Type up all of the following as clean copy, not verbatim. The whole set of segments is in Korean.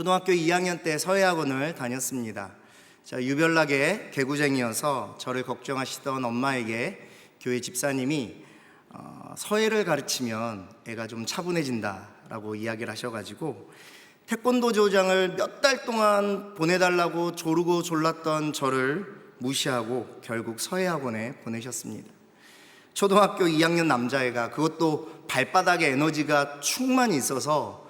초등학교 2학년 때 서예학원을 다녔습니다. 유별나게 개구쟁이여서 저를 걱정하시던 엄마에게 교회 집사님이 서예를 가르치면 애가 좀 차분해진다라고 이야기를 하셔가지고 태권도 조장을 몇 달 동안 보내달라고 조르고 졸랐던 저를 무시하고 결국 서예학원에 보내셨습니다. 초등학교 2학년 남자애가, 그것도 발바닥에 에너지가 충만히 있어서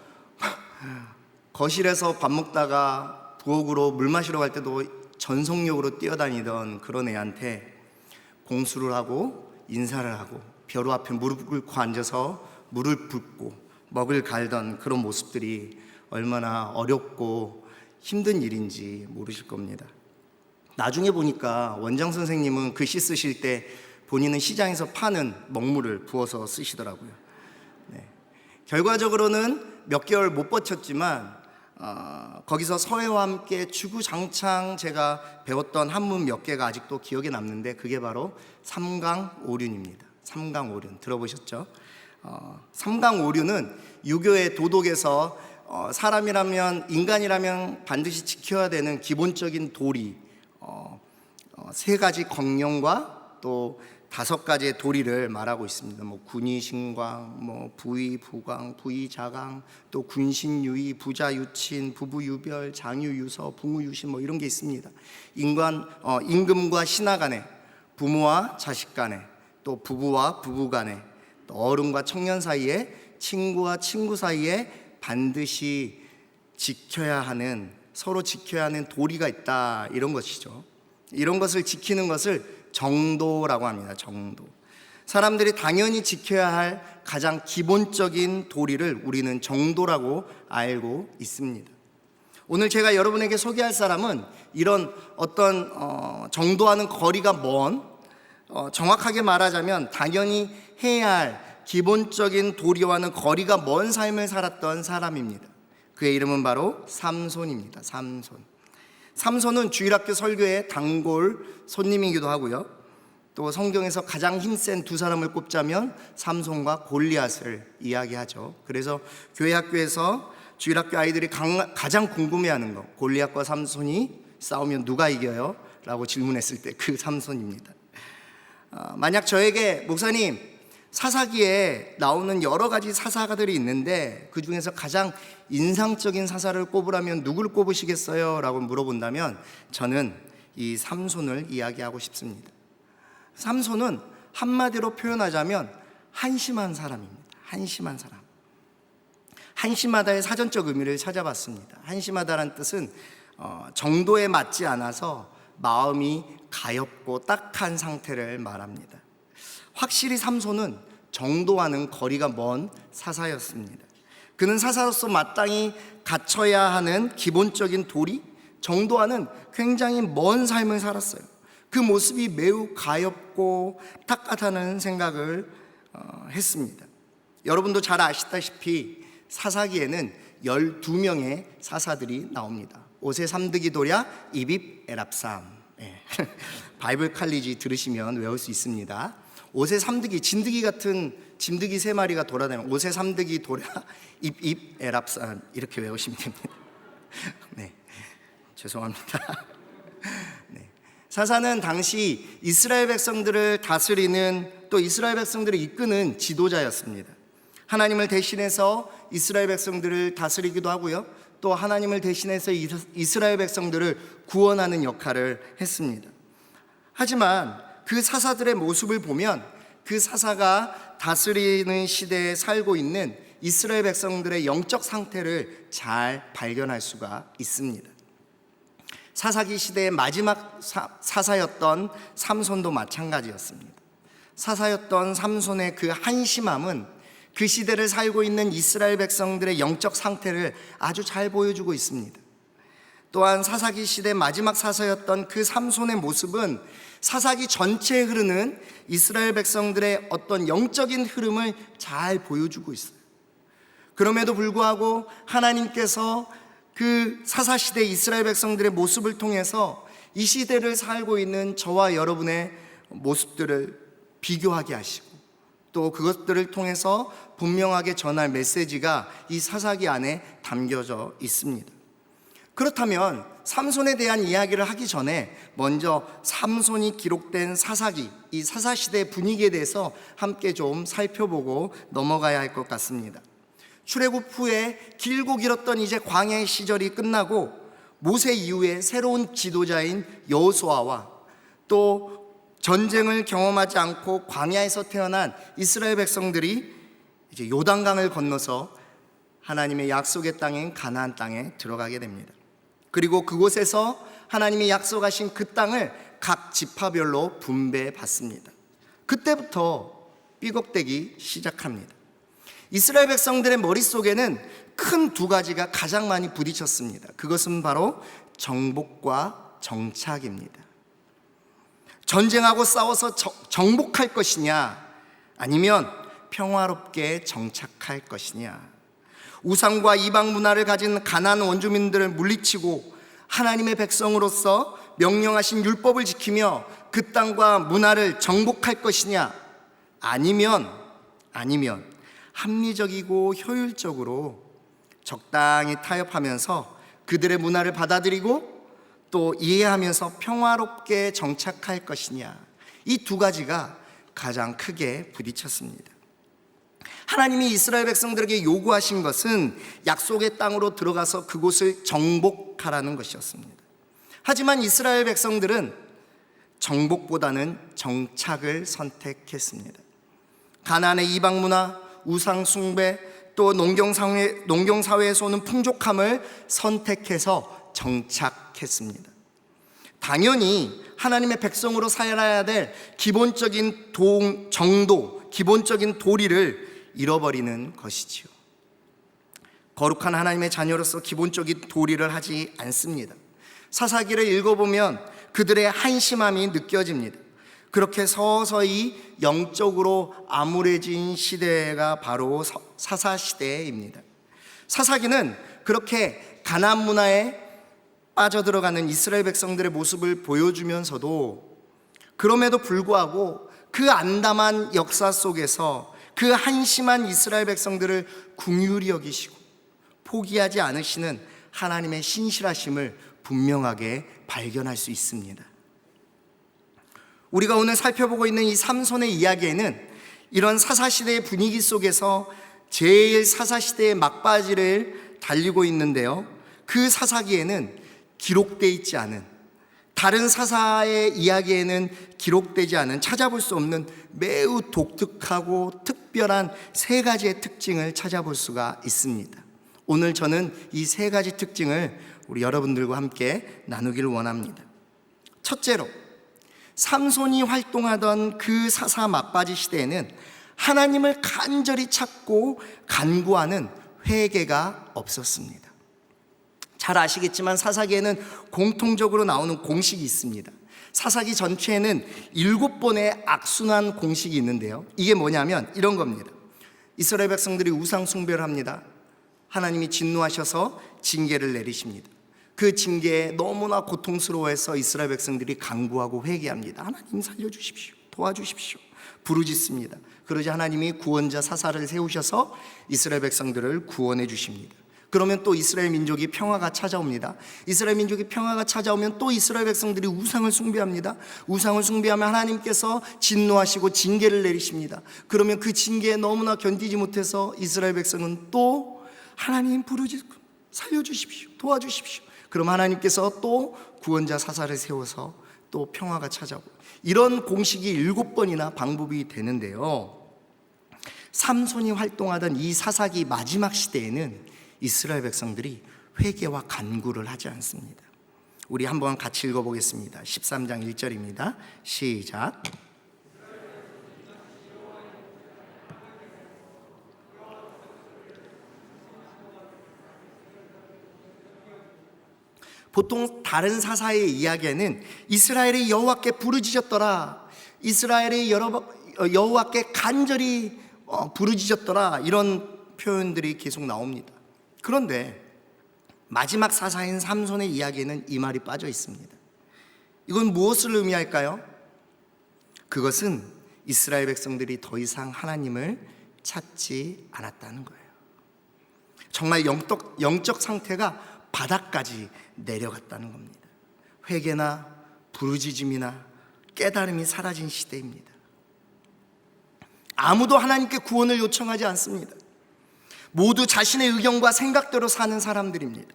거실에서 밥 먹다가 부엌으로 물 마시러 갈 때도 전속력으로 뛰어다니던 그런 애한테 공수를 하고 인사를 하고 벼루 앞에 무릎 꿇고 앉아서 물을 붓고 먹을 갈던 그런 모습들이 얼마나 어렵고 힘든 일인지 모르실 겁니다. 나중에 보니까 원장 선생님은 글씨 쓰실 때 본인은 시장에서 파는 먹물을 부어서 쓰시더라고요. 결과적으로는 몇 개월 못 버텼지만 거기서 서예와 함께 주구장창 제가 배웠던 한문 몇 개가 아직도 기억에 남는데, 그게 바로 삼강오륜입니다. 삼강오륜 들어보셨죠? 삼강오륜은 유교의 도덕에서 사람이라면, 인간이라면 반드시 지켜야 되는 기본적인 도리, 세 가지 경영과 또 5가지의 도리를 말하고 있습니다. 군의신광, 부의부광, 부의자강, 또 군신유의, 부자유친, 부부유별, 장유유서, 붕우유신 이런 게 있습니다. 임금과 신하 간에, 부모와 자식 간에, 또 부부와 부부 간에, 또 어른과 청년 사이에, 친구와 친구 사이에 반드시 지켜야 하는, 서로 지켜야 하는 도리가 있다, 이런 것이죠. 이런 것을 지키는 것을 정도라고 합니다. 정도. 사람들이 당연히 지켜야 할 가장 기본적인 도리를 우리는 정도라고 알고 있습니다. 오늘 제가 여러분에게 소개할 사람은 이런 어떤 정도와는 거리가 먼, 정확하게 말하자면 당연히 해야 할 기본적인 도리와는 거리가 먼 삶을 살았던 사람입니다. 그의 이름은 바로 삼손입니다. 삼손은 주일학교 설교의 단골 손님이기도 하고요, 또 성경에서 가장 힘센 두 사람을 꼽자면 삼손과 골리앗을 이야기하죠. 그래서 교회 학교에서 주일학교 아이들이 가장 궁금해하는 거, 골리앗과 삼손이 싸우면 누가 이겨요? 라고 질문했을 때 그 삼손입니다. 만약 저에게 목사님, 사사기에 나오는 여러 가지 사사가들이 있는데 그 중에서 가장 인상적인 사사를 꼽으라면 누구를 꼽으시겠어요? 라고 물어본다면 저는 이 삼손을 이야기하고 싶습니다. 삼손은 한마디로 표현하자면 한심한 사람입니다. 한심한 사람. 한심하다의 사전적 의미를 찾아봤습니다. 한심하다란 뜻은 정도에 맞지 않아서 마음이 가엽고 딱한 상태를 말합니다. 확실히 삼손은 정도와는 거리가 먼 사사였습니다. 그는 사사로서 마땅히 갖춰야 하는 기본적인 도리, 정도와는 굉장히 먼 삶을 살았어요. 그 모습이 매우 가엽고 탁하다는 생각을 했습니다. 여러분도 잘 아시다시피 사사기에는 12명의 사사들이 나옵니다. 오세 삼드기 도랴 이빕 에랍삼. 바이블 칼리지 들으시면 외울 수 있습니다. 오세 삼드기, 진드기 같은 진드기 3마리가 돌아다니는 오세 삼드기 도랴 입 에랍산, 이렇게 외우시면 됩니다. 죄송합니다. 사사는 당시 이스라엘 백성들을 다스리는, 또 이스라엘 백성들을 이끄는 지도자였습니다. 하나님을 대신해서 이스라엘 백성들을 다스리기도 하고요, 또 하나님을 대신해서 이스라엘 백성들을 구원하는 역할을 했습니다. 하지만 그 사사들의 모습을 보면 그 사사가 다스리는 시대에 살고 있는 이스라엘 백성들의 영적 상태를 잘 발견할 수가 있습니다. 사사기 시대의 마지막 사사였던 삼손도 마찬가지였습니다. 사사였던 삼손의 그 한심함은 그 시대를 살고 있는 이스라엘 백성들의 영적 상태를 아주 잘 보여주고 있습니다. 또한 사사기 시대 마지막 사사였던 그 삼손의 모습은 사사기 전체에 흐르는 이스라엘 백성들의 어떤 영적인 흐름을 잘 보여주고 있어요. 그럼에도 불구하고 하나님께서 그 사사시대 이스라엘 백성들의 모습을 통해서 이 시대를 살고 있는 저와 여러분의 모습들을 비교하게 하시고, 또 그것들을 통해서 분명하게 전할 메시지가 이 사사기 안에 담겨져 있습니다. 그렇다면 삼손에 대한 이야기를 하기 전에 먼저 삼손이 기록된 사사기, 이 사사시대의 분위기에 대해서 함께 좀 살펴보고 넘어가야 할 것 같습니다. 출애굽 후에 길고 길었던 이제 광야의 시절이 끝나고 모세 이후에 새로운 지도자인 여호수아와 또 전쟁을 경험하지 않고 광야에서 태어난 이스라엘 백성들이 이제 요단강을 건너서 하나님의 약속의 땅인 가나안 땅에 들어가게 됩니다. 그리고 그곳에서 하나님이 약속하신 그 땅을 각 지파별로 분배받습니다. 그때부터 삐걱대기 시작합니다. 이스라엘 백성들의 머릿속에는 큰 두 가지가 가장 많이 부딪혔습니다. 그것은 바로 정복과 정착입니다. 전쟁하고 싸워서 정복할 것이냐, 아니면 평화롭게 정착할 것이냐. 우상과 이방 문화를 가진 가나안 원주민들을 물리치고 하나님의 백성으로서 명령하신 율법을 지키며 그 땅과 문화를 정복할 것이냐, 아니면 합리적이고 효율적으로 적당히 타협하면서 그들의 문화를 받아들이고 또 이해하면서 평화롭게 정착할 것이냐. 이 두 가지가 가장 크게 부딪혔습니다. 하나님이 이스라엘 백성들에게 요구하신 것은 약속의 땅으로 들어가서 그곳을 정복하라는 것이었습니다. 하지만 이스라엘 백성들은 정복보다는 정착을 선택했습니다. 가나안의 이방 문화, 우상 숭배, 또 농경사회에서 오는 풍족함을 선택해서 정착했습니다. 당연히 하나님의 백성으로 살아야 될 기본적인 정도, 기본적인 도리를 잃어버리는 것이지요. 거룩한 하나님의 자녀로서 기본적인 도리를 하지 않습니다. 사사기를 읽어보면 그들의 한심함이 느껴집니다. 그렇게 서서히 영적으로 암울해진 시대가 바로 사사시대입니다. 사사기는 그렇게 가나안 문화에 빠져들어가는 이스라엘 백성들의 모습을 보여주면서도 그럼에도 불구하고 그 암담한 역사 속에서 그 한심한 이스라엘 백성들을 긍휼히 여기시고 포기하지 않으시는 하나님의 신실하심을 분명하게 발견할 수 있습니다. 우리가 오늘 살펴보고 있는 이 삼손의 이야기에는 이런 사사시대의 분위기 속에서 제일 사사시대의 막바지를 달리고 있는데요, 그 사사기에는 기록되어 있지 않은, 다른 사사의 이야기에는 기록되지 않은, 찾아볼 수 없는 매우 독특하고 특별한 세 가지의 특징을 찾아볼 수가 있습니다. 오늘 저는 이 세 가지 특징을 우리 여러분들과 함께 나누기를 원합니다. 첫째로, 삼손이 활동하던 그 사사 막바지 시대에는 하나님을 간절히 찾고 간구하는 회개가 없었습니다. 잘 아시겠지만 사사기에는 공통적으로 나오는 공식이 있습니다. 사사기 전체에는 7번의 악순환 공식이 있는데요, 이게 뭐냐면 이런 겁니다. 이스라엘 백성들이 우상 숭배를 합니다. 하나님이 진노하셔서 징계를 내리십니다. 그 징계에 너무나 고통스러워해서 이스라엘 백성들이 간구하고 회개합니다. 하나님 살려주십시오, 도와주십시오, 부르짖습니다. 그러자 하나님이 구원자 사사를 세우셔서 이스라엘 백성들을 구원해 주십니다. 그러면 또 이스라엘 민족이 평화가 찾아옵니다. 이스라엘 민족이 평화가 찾아오면 또 이스라엘 백성들이 우상을 숭배합니다. 우상을 숭배하면 하나님께서 진노하시고 징계를 내리십니다. 그러면 그 징계에 너무나 견디지 못해서 이스라엘 백성은 또 하나님 부르짖고 살려주십시오, 도와주십시오. 그럼 하나님께서 또 구원자 사사를 세워서 또 평화가 찾아오고, 이런 공식이 7번이나 반복이 되는데요, 삼손이 활동하던 이 사사기 마지막 시대에는 이스라엘 백성들이 회개와 간구를 하지 않습니다. 우리 한번 같이 읽어보겠습니다. 13장 1절입니다. 시작. 보통 다른 사사의 이야기에는 이스라엘이 여호와께 부르짖었더라, 이스라엘이 여호와께 간절히 부르짖었더라, 이런 표현들이 계속 나옵니다. 그런데 마지막 사사인 삼손의 이야기에는 이 말이 빠져 있습니다. 이건 무엇을 의미할까요? 그것은 이스라엘 백성들이 더 이상 하나님을 찾지 않았다는 거예요. 정말 영적 상태가 바닥까지 내려갔다는 겁니다. 회개나 부르짖음이나 깨달음이 사라진 시대입니다. 아무도 하나님께 구원을 요청하지 않습니다. 모두 자신의 의견과 생각대로 사는 사람들입니다.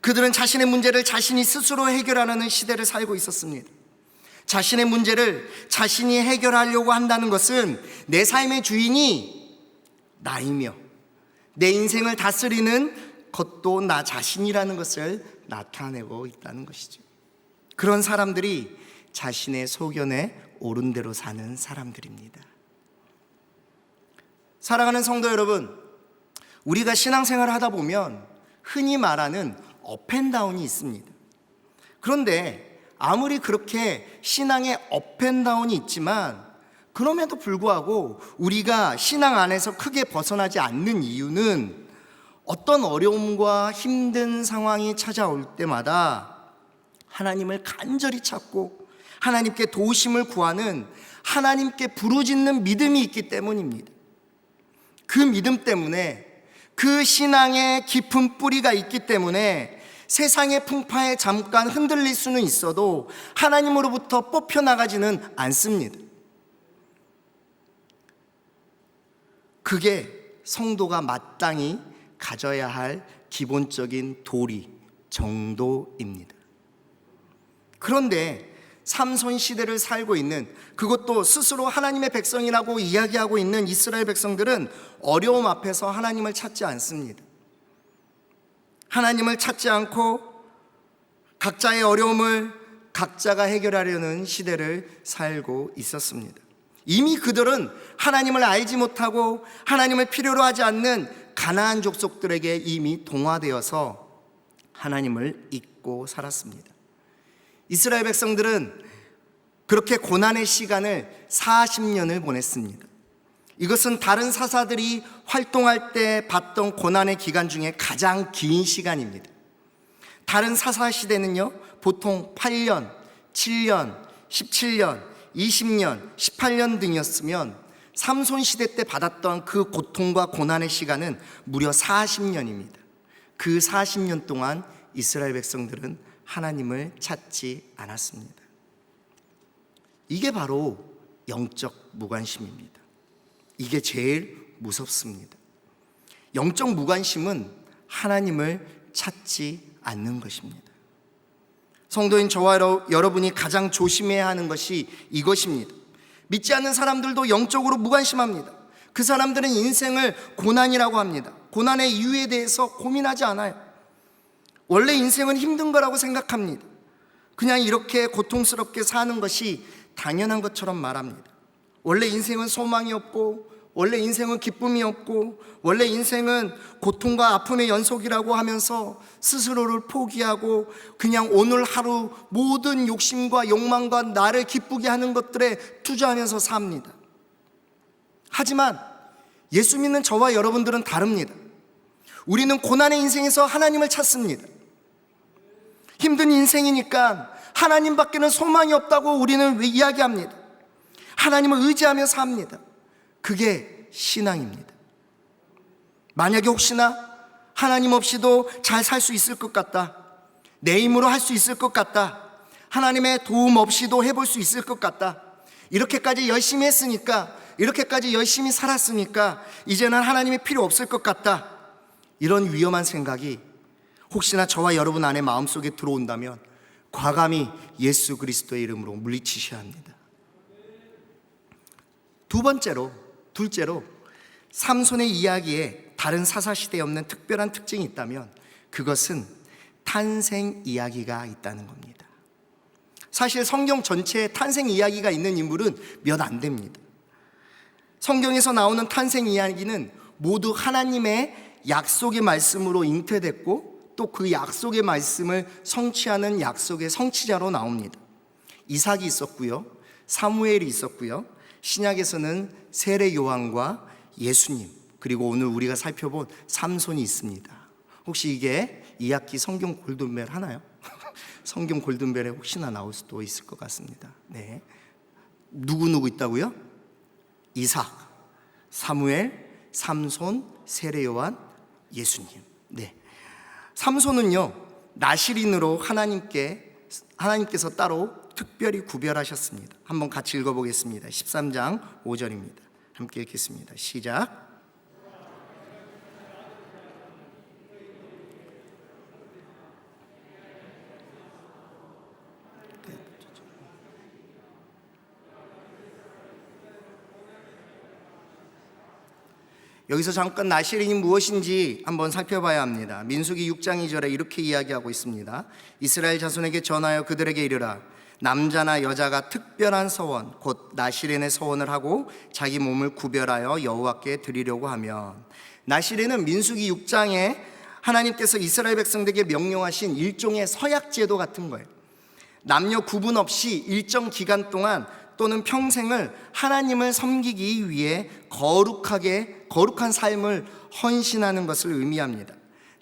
그들은 자신의 문제를 자신이 스스로 해결하는 시대를 살고 있었습니다. 자신의 문제를 자신이 해결하려고 한다는 것은 내 삶의 주인이 나이며 내 인생을 다스리는 것도 나 자신이라는 것을 나타내고 있다는 것이죠. 그런 사람들이 자신의 소견에 옳은 대로 사는 사람들입니다. 사랑하는 성도 여러분, 우리가 신앙생활을 하다 보면 흔히 말하는 업앤다운이 있습니다. 그런데 아무리 그렇게 신앙에 업앤다운이 있지만 그럼에도 불구하고 우리가 신앙 안에서 크게 벗어나지 않는 이유는 어떤 어려움과 힘든 상황이 찾아올 때마다 하나님을 간절히 찾고 하나님께 도우심을 구하는, 하나님께 부르짖는 믿음이 있기 때문입니다. 그 믿음 때문에, 그 신앙의 깊은 뿌리가 있기 때문에 세상의 풍파에 잠깐 흔들릴 수는 있어도 하나님으로부터 뽑혀나가지는 않습니다. 그게 성도가 마땅히 가져야 할 기본적인 도리, 정도입니다. 그런데 삼손 시대를 살고 있는, 그것도 스스로 하나님의 백성이라고 이야기하고 있는 이스라엘 백성들은 어려움 앞에서 하나님을 찾지 않습니다. 하나님을 찾지 않고 각자의 어려움을 각자가 해결하려는 시대를 살고 있었습니다. 이미 그들은 하나님을 알지 못하고 하나님을 필요로 하지 않는 가나안 족속들에게 이미 동화되어서 하나님을 잊고 살았습니다. 이스라엘 백성들은 그렇게 고난의 시간을 40년을 보냈습니다. 이것은 다른 사사들이 활동할 때 봤던 고난의 기간 중에 가장 긴 시간입니다. 다른 사사 시대는요, 보통 8년, 7년, 17년, 20년, 18년 등이었으면 삼손 시대 때 받았던 그 고통과 고난의 시간은 무려 40년입니다. 그 40년 동안 이스라엘 백성들은 하나님을 찾지 않았습니다. 이게 바로 영적 무관심입니다. 이게 제일 무섭습니다. 영적 무관심은 하나님을 찾지 않는 것입니다. 성도인 저와 여러분이 가장 조심해야 하는 것이 이것입니다. 믿지 않는 사람들도 영적으로 무관심합니다. 그 사람들은 인생을 고난이라고 합니다. 고난의 이유에 대해서 고민하지 않아요. 원래 인생은 힘든 거라고 생각합니다. 그냥 이렇게 고통스럽게 사는 것이 당연한 것처럼 말합니다. 원래 인생은 소망이 없고, 원래 인생은 기쁨이 없고, 원래 인생은 고통과 아픔의 연속이라고 하면서 스스로를 포기하고 그냥 오늘 하루 모든 욕심과 욕망과 나를 기쁘게 하는 것들에 투자하면서 삽니다. 하지만 예수 믿는 저와 여러분들은 다릅니다. 우리는 고난의 인생에서 하나님을 찾습니다. 힘든 인생이니까 하나님밖에는 소망이 없다고 우리는 이야기합니다. 하나님을 의지하며 삽니다. 그게 신앙입니다. 만약에 혹시나 하나님 없이도 잘 살 수 있을 것 같다, 내 힘으로 할 수 있을 것 같다, 하나님의 도움 없이도 해볼 수 있을 것 같다, 이렇게까지 열심히 했으니까, 이렇게까지 열심히 살았으니까 이제는 하나님이 필요 없을 것 같다, 이런 위험한 생각이 혹시나 저와 여러분 안에 마음속에 들어온다면 과감히 예수 그리스도의 이름으로 물리치셔야 합니다. 둘째로 삼손의 이야기에 다른 사사시대에 없는 특별한 특징이 있다면 그것은 탄생 이야기가 있다는 겁니다. 사실 성경 전체에 탄생 이야기가 있는 인물은 몇 안 됩니다. 성경에서 나오는 탄생 이야기는 모두 하나님의 약속의 말씀으로 잉태됐고 또 그 약속의 말씀을 성취하는 약속의 성취자로 나옵니다. 이삭이 있었고요, 사무엘이 있었고요, 신약에서는 세례 요한과 예수님, 그리고 오늘 우리가 살펴본 삼손이 있습니다. 혹시 이게 2학기 성경 골든벨 하나요? 성경 골든벨에 혹시나 나올 수도 있을 것 같습니다. 네. 누구 있다고요? 이삭, 사무엘, 삼손, 세례 요한, 예수님. 네. 삼손은요, 나실인으로 하나님께서 따로 특별히 구별하셨습니다. 한번 같이 읽어보겠습니다. 13장 5절입니다. 함께 읽겠습니다. 시작. 여기서 잠깐 나실인이 무엇인지 한번 살펴봐야 합니다. 민수기 6장 2절에 이렇게 이야기하고 있습니다. 이스라엘 자손에게 전하여 그들에게 이르라. 남자나 여자가 특별한 서원 곧 나실인의 서원을 하고 자기 몸을 구별하여 여호와께 드리려고 하면, 나실인은 민수기 6장에 하나님께서 이스라엘 백성들에게 명령하신 일종의 서약제도 같은 거예요. 남녀 구분 없이 일정 기간 동안 또는 평생을 하나님을 섬기기 위해 거룩한 삶을 헌신하는 것을 의미합니다.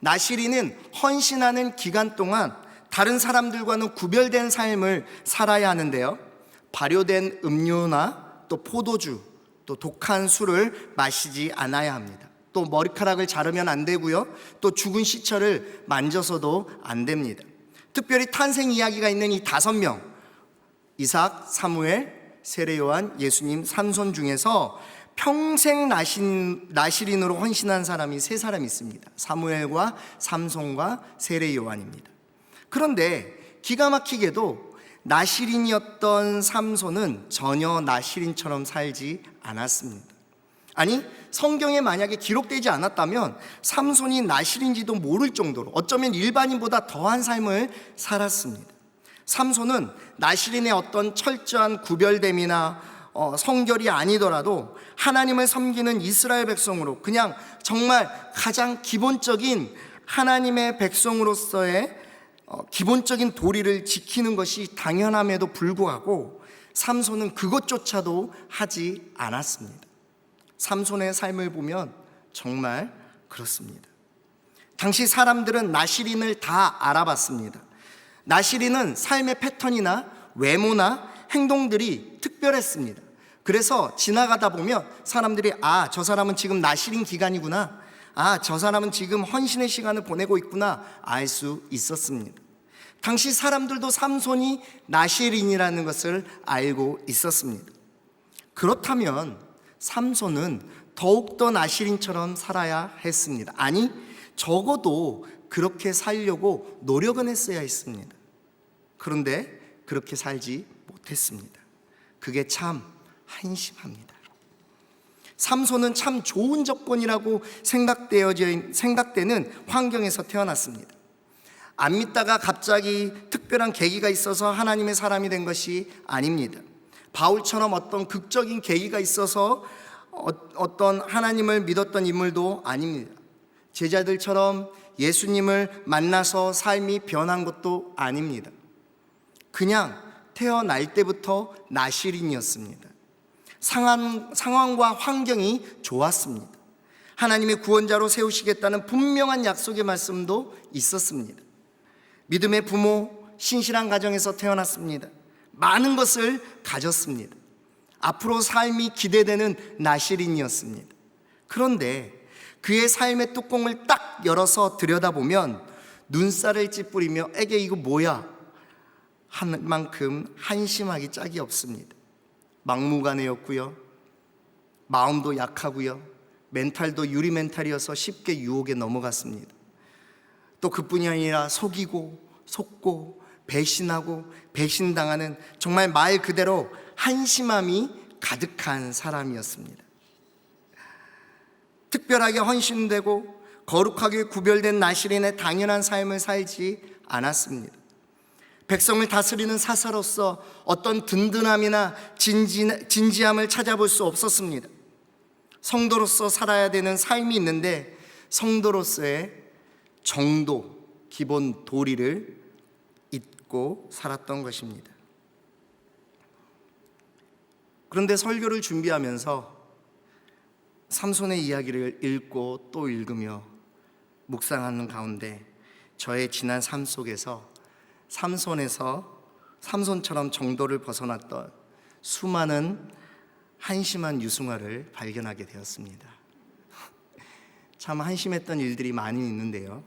나실인은 헌신하는 기간 동안 다른 사람들과는 구별된 삶을 살아야 하는데요, 발효된 음료나 또 포도주, 또 독한 술을 마시지 않아야 합니다. 또 머리카락을 자르면 안 되고요, 또 죽은 시체를 만져서도 안 됩니다. 특별히 탄생 이야기가 있는 이 5명, 이삭, 사무엘, 세례 요한, 예수님, 삼손 중에서 평생 나실인으로 헌신한 사람이 3사람이 있습니다. 사무엘과 삼손과 세례 요한입니다. 그런데 기가 막히게도 나실인이었던 삼손은 전혀 나실인처럼 살지 않았습니다. 아니, 성경에 만약에 기록되지 않았다면 삼손이 나실인지도 모를 정도로 어쩌면 일반인보다 더한 삶을 살았습니다. 삼손은 나실인의 어떤 철저한 구별됨이나 성결이 아니더라도 하나님을 섬기는 이스라엘 백성으로 그냥 정말 가장 기본적인 하나님의 백성으로서의 기본적인 도리를 지키는 것이 당연함에도 불구하고 삼손은 그것조차도 하지 않았습니다. 삼손의 삶을 보면 정말 그렇습니다. 당시 사람들은 나실인을 다 알아봤습니다. 나실인은 삶의 패턴이나 외모나 행동들이 특별했습니다. 그래서 지나가다 보면 사람들이 저 사람은 지금 나실인 기간이구나, 저 사람은 지금 헌신의 시간을 보내고 있구나 알 수 있었습니다. 당시 사람들도 삼손이 나실인이라는 것을 알고 있었습니다. 그렇다면 삼손은 더욱더 나실인처럼 살아야 했습니다. 아니, 적어도 그렇게 살려고 노력은 했어야 했습니다. 그런데 그렇게 살지 못했습니다. 그게 참 한심합니다. 삼손은 참 좋은 조건이라고 생각되는 환경에서 태어났습니다. 안 믿다가 갑자기 특별한 계기가 있어서 하나님의 사람이 된 것이 아닙니다. 바울처럼 어떤 극적인 계기가 있어서 어떤 하나님을 믿었던 인물도 아닙니다. 제자들처럼 예수님을 만나서 삶이 변한 것도 아닙니다. 그냥 태어날 때부터 나실인이었습니다. 상황과 환경이 좋았습니다. 하나님의 구원자로 세우시겠다는 분명한 약속의 말씀도 있었습니다. 믿음의 부모, 신실한 가정에서 태어났습니다. 많은 것을 가졌습니다. 앞으로 삶이 기대되는 나실인이었습니다. 그런데 그의 삶의 뚜껑을 딱 열어서 들여다보면 눈살을 찌푸리며 에게 이거 뭐야? 한 만큼 한심하기 짝이 없습니다. 막무가내였고요, 마음도 약하고요, 멘탈도 유리 멘탈이어서 쉽게 유혹에 넘어갔습니다. 또 그뿐이 아니라 속이고 속고 배신하고 배신당하는 정말 말 그대로 한심함이 가득한 사람이었습니다. 특별하게 헌신되고 거룩하게 구별된 나실인의 당연한 삶을 살지 않았습니다. 백성을 다스리는 사사로서 어떤 든든함이나 진지함을 찾아볼 수 없었습니다. 성도로서 살아야 되는 삶이 있는데 성도로서의 정도, 기본 도리를 잊고 살았던 것입니다. 그런데 설교를 준비하면서 삼손의 이야기를 읽고 또 읽으며 묵상하는 가운데 저의 지난 삶 속에서 삼손처럼 정도를 벗어났던 수많은 한심한 유승화를 발견하게 되었습니다. 참 한심했던 일들이 많이 있는데요,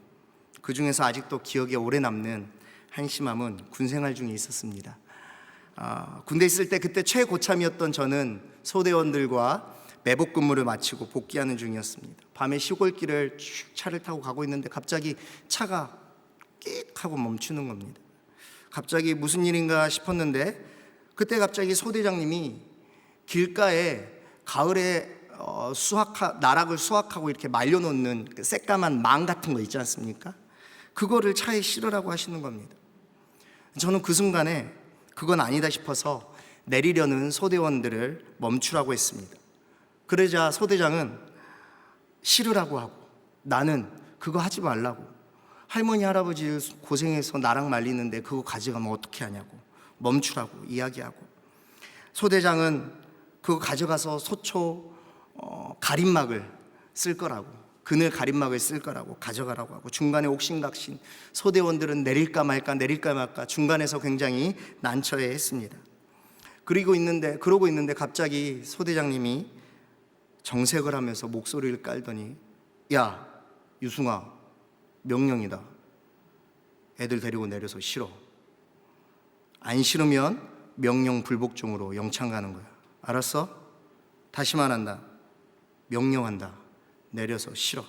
그 중에서 아직도 기억에 오래 남는 한심함은 군생활 중에 있었습니다. 군대 있을 때 그때 최고참이었던 저는 소대원들과 매복 근무를 마치고 복귀하는 중이었습니다. 밤에 시골길을 쭉 차를 타고 가고 있는데 갑자기 차가 끽 하고 멈추는 겁니다. 갑자기 무슨 일인가 싶었는데 그때 갑자기 소대장님이 길가에 가을에 나락을 수확하고 이렇게 말려놓는 그 새까만 망 같은 거 있지 않습니까? 그거를 차에 실으라고 하시는 겁니다. 저는 그 순간에 그건 아니다 싶어서 내리려는 소대원들을 멈추라고 했습니다. 그러자 소대장은 실으라고 하고 나는 그거 하지 말라고, 할머니 할아버지 고생해서 나락 말리는데 그거 가져가면 어떻게 하냐고, 멈추라고 이야기하고, 소대장은 그거 가져가서 소초 가림막을 쓸 거라고, 그늘 가림막을 쓸 거라고 가져가라고 하고, 중간에 옥신각신 소대원들은 내릴까 말까 중간에서 굉장히 난처해했습니다. 그러고 있는데 갑자기 소대장님이 정색을 하면서 목소리를 깔더니, 야 유승아, 명령이다. 애들 데리고 내려서 실어. 안 실으면 명령 불복종으로 영창 가는 거야. 알았어? 다시 말한다. 명령한다. 내려서 실어.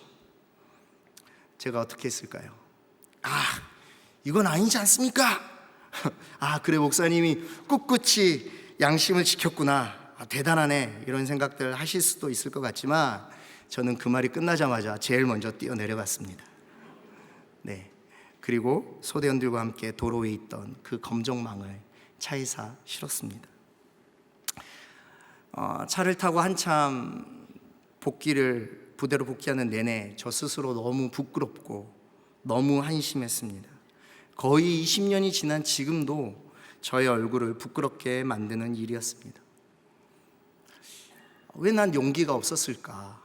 제가 어떻게 했을까요? 이건 아니지 않습니까? 그래, 목사님이 꿋꿋이 양심을 지켰구나. 대단하네. 이런 생각들 하실 수도 있을 것 같지만 저는 그 말이 끝나자마자 제일 먼저 뛰어내려갔습니다. 네. 그리고 소대원들과 함께 도로에 있던 그 검정망을 차에서 실었습니다. 차를 타고 한참 부대로 복귀하는 내내 저 스스로 너무 부끄럽고 너무 한심했습니다. 거의 20년이 지난 지금도 저의 얼굴을 부끄럽게 만드는 일이었습니다. 왜 난 용기가 없었을까?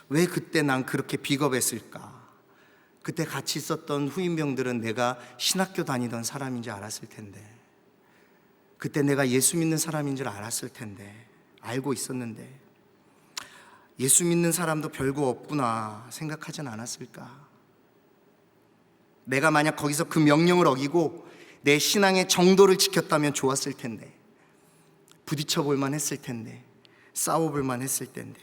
왜 그때 난 그렇게 비겁했을까? 그때 같이 있었던 후임병들은 내가 신학교 다니던 사람인 줄 알았을 텐데, 그때 내가 예수 믿는 사람인 줄 알았을 텐데, 알고 있었는데 예수 믿는 사람도 별거 없구나 생각하진 않았을까? 내가 만약 거기서 그 명령을 어기고 내 신앙의 정도를 지켰다면 좋았을 텐데, 부딪혀 볼만 했을 텐데, 싸워 볼만 했을 텐데,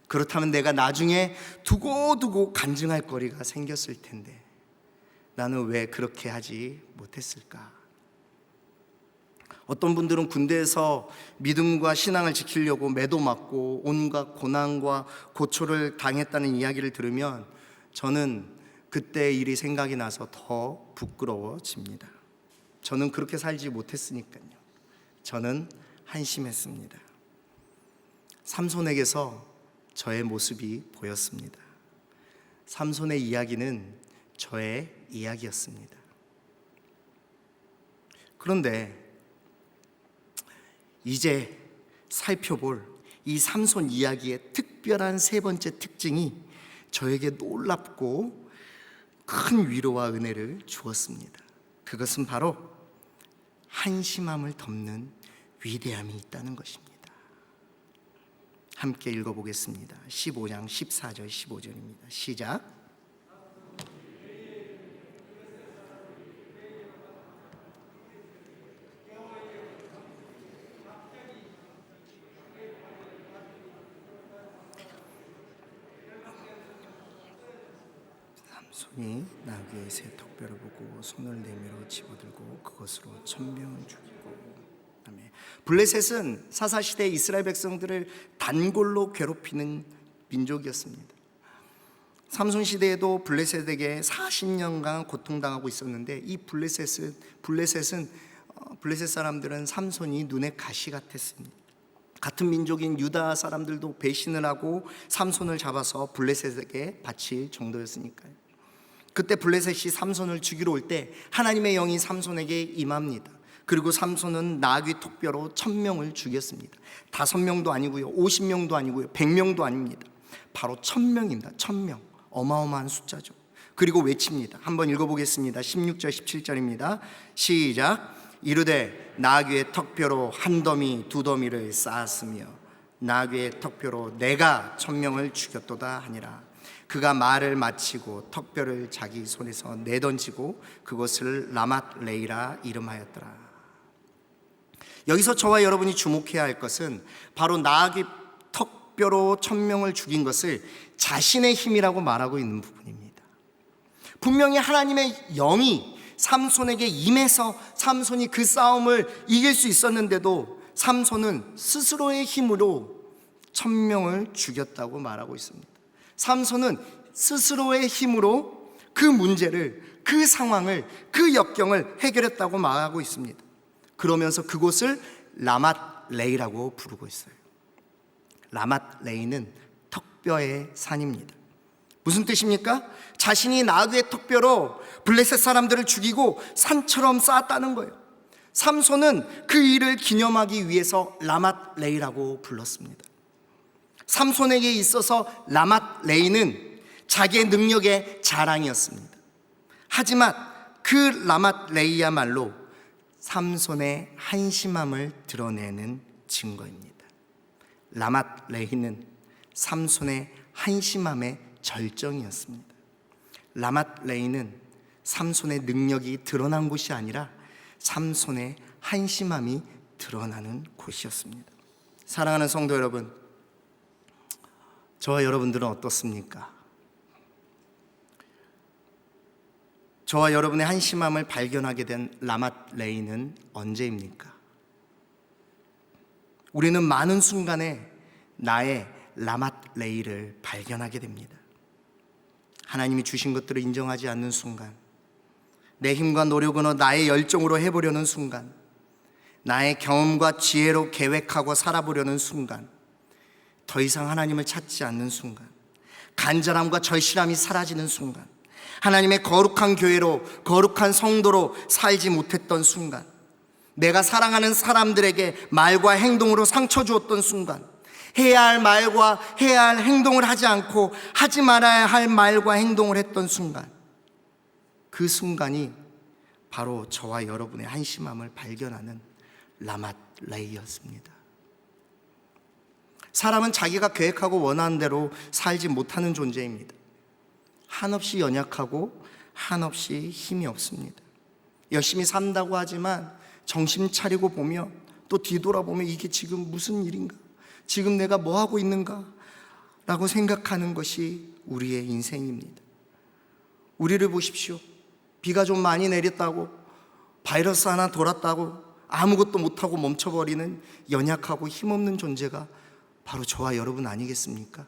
그렇다면 내가 나중에 두고두고 간증할 거리가 생겼을 텐데 나는 왜 그렇게 하지 못했을까? 어떤 분들은 군대에서 믿음과 신앙을 지키려고 매도 맞고 온갖 고난과 고초를 당했다는 이야기를 들으면 저는 그때의 일이 생각이 나서 더 부끄러워집니다. 저는 그렇게 살지 못했으니까요. 저는 한심했습니다. 삼손에게서 저의 모습이 보였습니다. 삼손의 이야기는 저의 이야기였습니다. 그런데 이제 살펴볼 이 삼손 이야기의 특별한 세 번째 특징이 저에게 놀랍고 큰 위로와 은혜를 주었습니다. 그것은 바로 한심함을 덮는 위대함이 있다는 것입니다. 함께 읽어보겠습니다. 15장 14절 15절입니다. 시작. 삼손이 나귀의 새 턱뼈를 보고 손을 내밀어 집어들고 그것으로 1000명을 죽이고. 블레셋은 사사시대 이스라엘 백성들을 단골로 괴롭히는 민족이었습니다. 삼손 시대에도 블레셋에게 40년간 고통당하고 있었는데 이 블레셋 사람들은 삼손이 눈에 가시 같았습니다. 같은 민족인 유다 사람들도 배신을 하고 삼손을 잡아서 블레셋에게 바칠 정도였으니까요. 그때 블레셋이 삼손을 죽이러 올 때 하나님의 영이 삼손에게 임합니다. 그리고 삼손은 나귀 턱뼈로 1000명을 죽였습니다. 5명도 아니고요, 50명도 아니고요, 100명도 아닙니다. 바로 1000명입니다. 1000명. 어마어마한 숫자죠. 그리고 외칩니다. 한번 읽어보겠습니다. 16절 17절입니다. 시작. 이르되 나귀의 턱뼈로 한 더미 두 더미를 쌓았으며 나귀의 턱뼈로 내가 1000명을 죽였도다 하니라. 그가 말을 마치고 턱뼈를 자기 손에서 내던지고 그것을 라맛 레이라 이름하였더라. 여기서 저와 여러분이 주목해야 할 것은 바로 나귀 턱뼈로 1000명을 죽인 것을 자신의 힘이라고 말하고 있는 부분입니다. 분명히 하나님의 영이 삼손에게 임해서 삼손이 그 싸움을 이길 수 있었는데도 삼손은 스스로의 힘으로 1000명을 죽였다고 말하고 있습니다. 삼손은 스스로의 힘으로 그 문제를, 그 상황을, 그 역경을 해결했다고 말하고 있습니다. 그러면서 그곳을 라맛 레이라고 부르고 있어요. 라맛 레이는 턱뼈의 산입니다. 무슨 뜻입니까? 자신이 나귀의 턱뼈로 블레셋 사람들을 죽이고 산처럼 쌓았다는 거예요. 삼손은 그 일을 기념하기 위해서 라맛 레이라고 불렀습니다. 삼손에게 있어서 라맛 레이는 자기의 능력의 자랑이었습니다. 하지만 그 라맛 레이야말로 삼손의 한심함을 드러내는 증거입니다. 라맛 레이는 삼손의 한심함의 절정이었습니다. 라맛 레이는 삼손의 능력이 드러난 곳이 아니라 삼손의 한심함이 드러나는 곳이었습니다. 사랑하는 성도 여러분, 저와 여러분들은 어떻습니까? 저와 여러분의 한심함을 발견하게 된 라맛 레이는 언제입니까? 우리는 많은 순간에 나의 라맛 레이를 발견하게 됩니다. 하나님이 주신 것들을 인정하지 않는 순간, 내 힘과 노력으로 나의 열정으로 해보려는 순간, 나의 경험과 지혜로 계획하고 살아보려는 순간, 더 이상 하나님을 찾지 않는 순간, 간절함과 절실함이 사라지는 순간, 하나님의 거룩한 교회로, 거룩한 성도로 살지 못했던 순간, 내가 사랑하는 사람들에게 말과 행동으로 상처 주었던 순간, 해야 할 말과 해야 할 행동을 하지 않고 하지 말아야 할 말과 행동을 했던 순간, 그 순간이 바로 저와 여러분의 한심함을 발견하는 라맛 레이였습니다. 사람은 자기가 계획하고 원하는 대로 살지 못하는 존재입니다. 한없이 연약하고 한없이 힘이 없습니다. 열심히 산다고 하지만 정신 차리고 보면, 또 뒤돌아보면 이게 지금 무슨 일인가? 지금 내가 뭐 하고 있는가? 라고 생각하는 것이 우리의 인생입니다. 우리를 보십시오. 비가 좀 많이 내렸다고, 바이러스 하나 돌았다고 아무것도 못하고 멈춰버리는 연약하고 힘없는 존재가 바로 저와 여러분 아니겠습니까?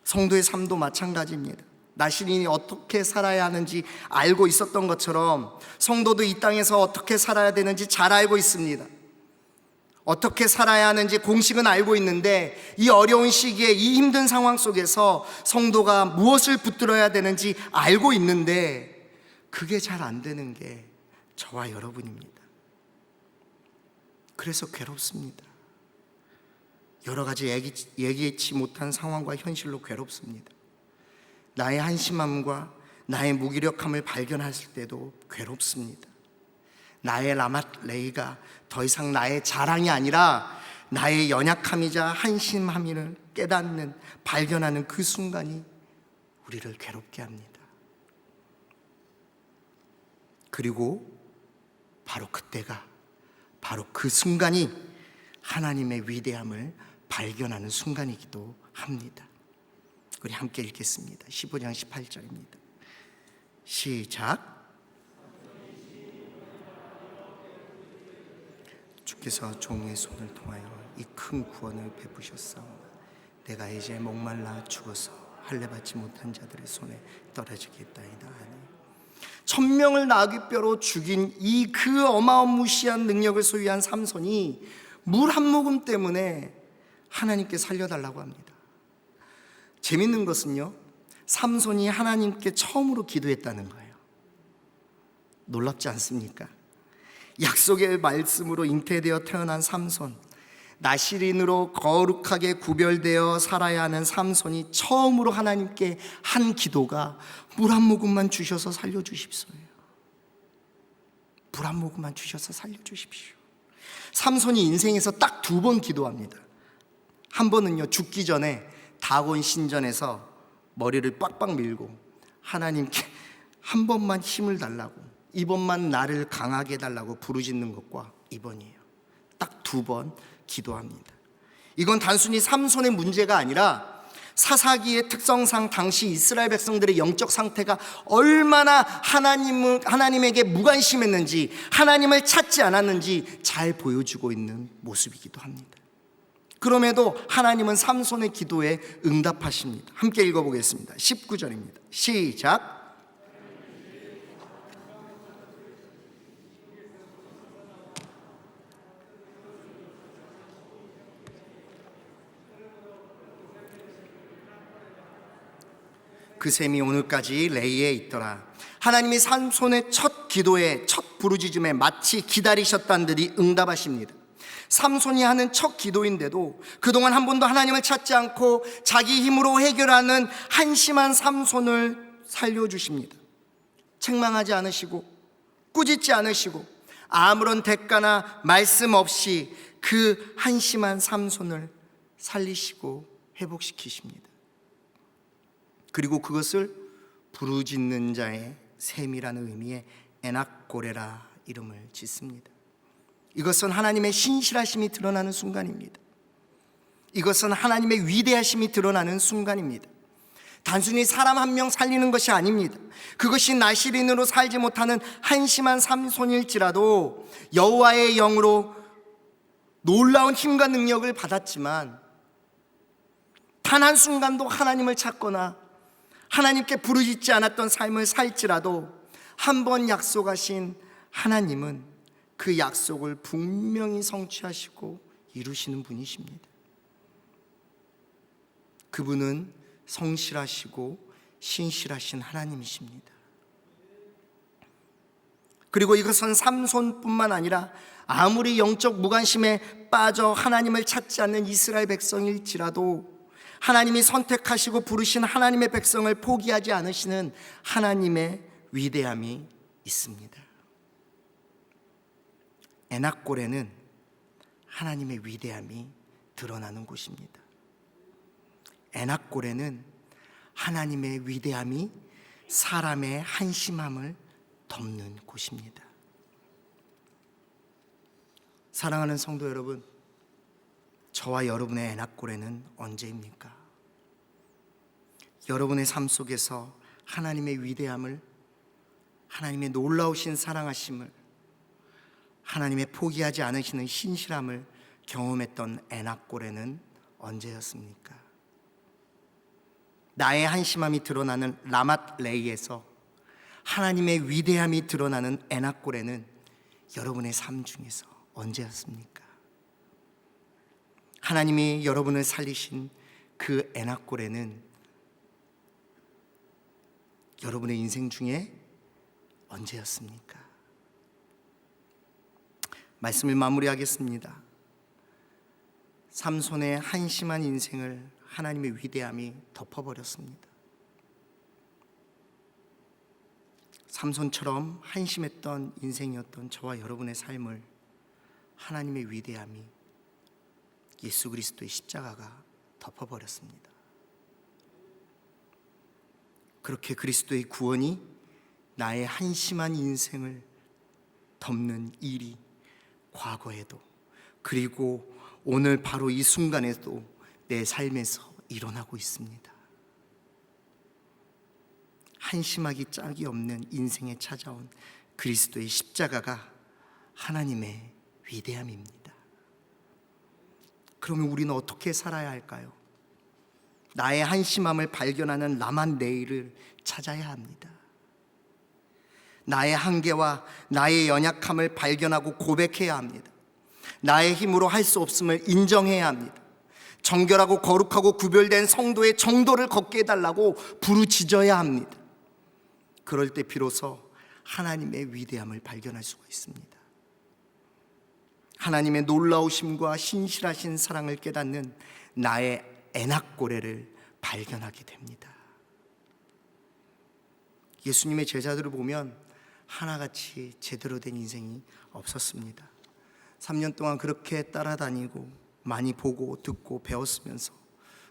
성도의 삶도 마찬가지입니다. 나 자신이 어떻게 살아야 하는지 알고 있었던 것처럼 성도도 이 땅에서 어떻게 살아야 되는지 잘 알고 있습니다. 어떻게 살아야 하는지 공식은 알고 있는데, 이 어려운 시기에, 이 힘든 상황 속에서 성도가 무엇을 붙들어야 되는지 알고 있는데 그게 잘 안 되는 게 저와 여러분입니다. 그래서 괴롭습니다. 여러 가지 예기치 못한 상황과 현실로 괴롭습니다. 나의 한심함과 나의 무기력함을 발견했을 때도 괴롭습니다. 나의 라맛 레이가 더 이상 나의 자랑이 아니라 나의 연약함이자 한심함을 깨닫는, 발견하는 그 순간이 우리를 괴롭게 합니다. 그리고 바로 그때가, 바로 그 순간이 하나님의 위대함을 발견하는 순간이기도 합니다. 우리 함께 읽겠습니다. 15장 18절입니다. 시작. 주께서 종의 손을 통하여 이 큰 구원을 베푸셨사오나 내가 이제 목말라 죽어서 할례 받지 못한 자들의 손에 떨어지겠다이다 하니, 1000명을 나귀뼈로 죽인 이 그 어마무시한 능력을 소유한 삼손이 물 한 모금 때문에 하나님께 살려달라고 합니다. 재밌는 것은요, 삼손이 하나님께 처음으로 기도했다는 거예요. 놀랍지 않습니까? 약속의 말씀으로 잉태되어 태어난 삼손, 나시린으로 거룩하게 구별되어 살아야 하는 삼손이 처음으로 하나님께 한 기도가 물 한 모금만 주셔서 살려주십시오예요. 물 한 모금만 주셔서 살려주십시오. 삼손이 인생에서 딱 2번 기도합니다. 한 번은요, 죽기 전에 다곤 신전에서 머리를 빡빡 밀고 하나님께 한 번만 힘을 달라고, 이번만 나를 강하게 해달라고 부르짖는 것과 이번이에요. 딱 2번 기도합니다. 이건 단순히 삼손의 문제가 아니라 사사기의 특성상 당시 이스라엘 백성들의 영적 상태가 얼마나 하나님에게 무관심했는지, 하나님을 찾지 않았는지 잘 보여주고 있는 모습이기도 합니다. 그럼에도 하나님은 삼손의 기도에 응답하십니다. 함께 읽어보겠습니다. 19절입니다. 시작. 그 셈이 오늘까지 레이에 있더라. 하나님이 삼손의 첫 기도에, 첫 부르짖음에 마치 기다리셨다는 듯이 응답하십니다. 삼손이 하는 첫 기도인데도 그동안 한 번도 하나님을 찾지 않고 자기 힘으로 해결하는 한심한 삼손을 살려주십니다. 책망하지 않으시고 꾸짖지 않으시고 아무런 대가나 말씀 없이 그 한심한 삼손을 살리시고 회복시키십니다. 그리고 그것을 부르짖는 자의 셈이라는 의미의 에낙고레라 이름을 짓습니다. 이것은 하나님의 신실하심이 드러나는 순간입니다. 이것은 하나님의 위대하심이 드러나는 순간입니다. 단순히 사람 한 명 살리는 것이 아닙니다. 그것이 나시린으로 살지 못하는 한심한 삼손일지라도 여호와의 영으로 놀라운 힘과 능력을 받았지만 단 한순간도 하나님을 찾거나 하나님께 부르짖지 않았던 삶을 살지라도 한 번 약속하신 하나님은 그 약속을 분명히 성취하시고 이루시는 분이십니다. 그분은 성실하시고 신실하신 하나님이십니다. 그리고 이것은 삼손뿐만 아니라 아무리 영적 무관심에 빠져 하나님을 찾지 않는 이스라엘 백성일지라도 하나님이 선택하시고 부르신 하나님의 백성을 포기하지 않으시는 하나님의 위대함이 있습니다. 에낙고레는 하나님의 위대함이 드러나는 곳입니다. 에낙고레는 하나님의 위대함이 사람의 한심함을 덮는 곳입니다. 사랑하는 성도 여러분, 저와 여러분의 에낙고레는 언제입니까? 여러분의 삶 속에서 하나님의 위대함을, 하나님의 놀라우신 사랑하심을, 하나님의 포기하지 않으시는 신실함을 경험했던 에낙고레는 언제였습니까? 나의 한심함이 드러나는 라맛 레이에서 하나님의 위대함이 드러나는 에낙고레는 여러분의 삶 중에서 언제였습니까? 하나님이 여러분을 살리신 그 에낙고레는 여러분의 인생 중에 언제였습니까? 말씀을 마무리하겠습니다. 삼손의 한심한 인생을 하나님의 위대함이 덮어버렸습니다. 삼손처럼 한심했던 인생이었던 저와 여러분의 삶을 하나님의 위대함이, 예수 그리스도의 십자가가 덮어버렸습니다. 그렇게 그리스도의 구원이 나의 한심한 인생을 덮는 일이 과거에도, 그리고 오늘 바로 이 순간에도 내 삶에서 일어나고 있습니다. 한심하기 짝이 없는 인생에 찾아온 그리스도의 십자가가 하나님의 위대함입니다. 그러면 우리는 어떻게 살아야 할까요? 나의 한심함을 발견하는 라만 레이를 찾아야 합니다. 나의 한계와 나의 연약함을 발견하고 고백해야 합니다. 나의 힘으로 할 수 없음을 인정해야 합니다. 정결하고 거룩하고 구별된 성도의 정도를 걷게 해달라고 부르짖어야 합니다. 그럴 때 비로소 하나님의 위대함을 발견할 수가 있습니다. 하나님의 놀라우심과 신실하신 사랑을 깨닫는 나의 에낙고레를 발견하게 됩니다. 예수님의 제자들을 보면 하나같이 제대로 된 인생이 없었습니다. 3년 동안 그렇게 따라다니고 많이 보고 듣고 배웠으면서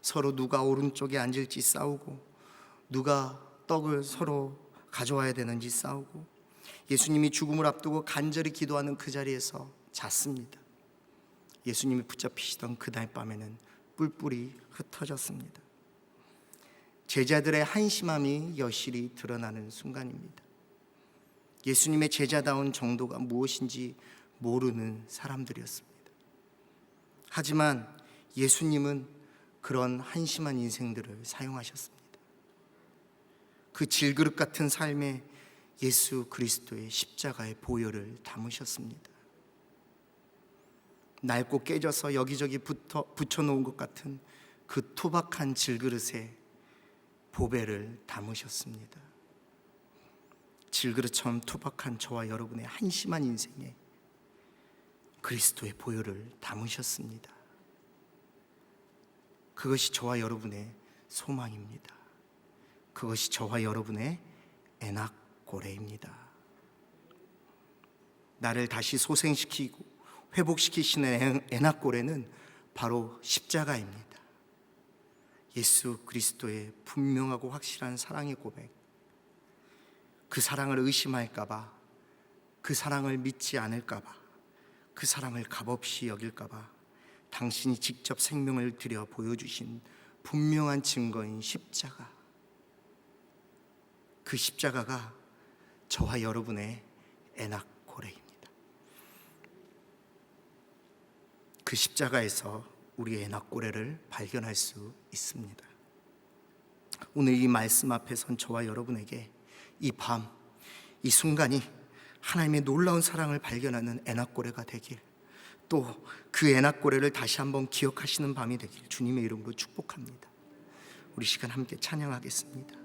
서로 누가 오른쪽에 앉을지 싸우고 누가 떡을 서로 가져와야 되는지 싸우고, 예수님이 죽음을 앞두고 간절히 기도하는 그 자리에서 잤습니다. 예수님이 붙잡히시던 그날 밤에는 뿔뿔이 흩어졌습니다. 제자들의 한심함이 여실히 드러나는 순간입니다. 예수님의 제자다운 정도가 무엇인지 모르는 사람들이었습니다. 하지만 예수님은 그런 한심한 인생들을 사용하셨습니다. 그 질그릇 같은 삶에 예수 그리스도의 십자가의 보혈을 담으셨습니다. 낡고 깨져서 여기저기 붙여놓은 것 같은 그 투박한 질그릇에 보배를 담으셨습니다. 질그릇처럼 투박한 저와 여러분의 한심한 인생에 그리스도의 보혈을 담으셨습니다. 그것이 저와 여러분의 소망입니다. 그것이 저와 여러분의 애낙고레입니다. 나를 다시 소생시키고 회복시키시는 애낙고레는 바로 십자가입니다. 예수 그리스도의 분명하고 확실한 사랑의 고백, 그 사랑을 의심할까봐, 그 사랑을 믿지 않을까봐, 그 사랑을 값없이 여길까봐 당신이 직접 생명을 들여 보여주신 분명한 증거인 십자가, 그 십자가가 저와 여러분의 애낙고레입니다. 그 십자가에서 우리의 애낙고레를 발견할 수 있습니다. 오늘 이 말씀 앞에 선 저와 여러분에게 이 밤, 이 순간이 하나님의 놀라운 사랑을 발견하는 애낙고레가 되길, 또 그 애낙고레를 다시 한번 기억하시는 밤이 되길 주님의 이름으로 축복합니다. 우리 시간 함께 찬양하겠습니다.